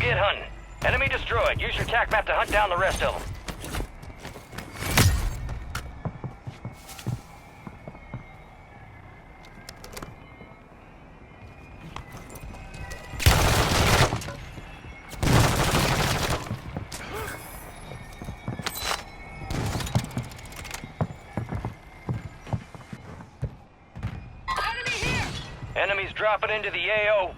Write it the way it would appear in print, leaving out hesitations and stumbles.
Get hunting. Enemy destroyed. Use your TAC map to hunt down the rest of them. Enemies dropping into the AO.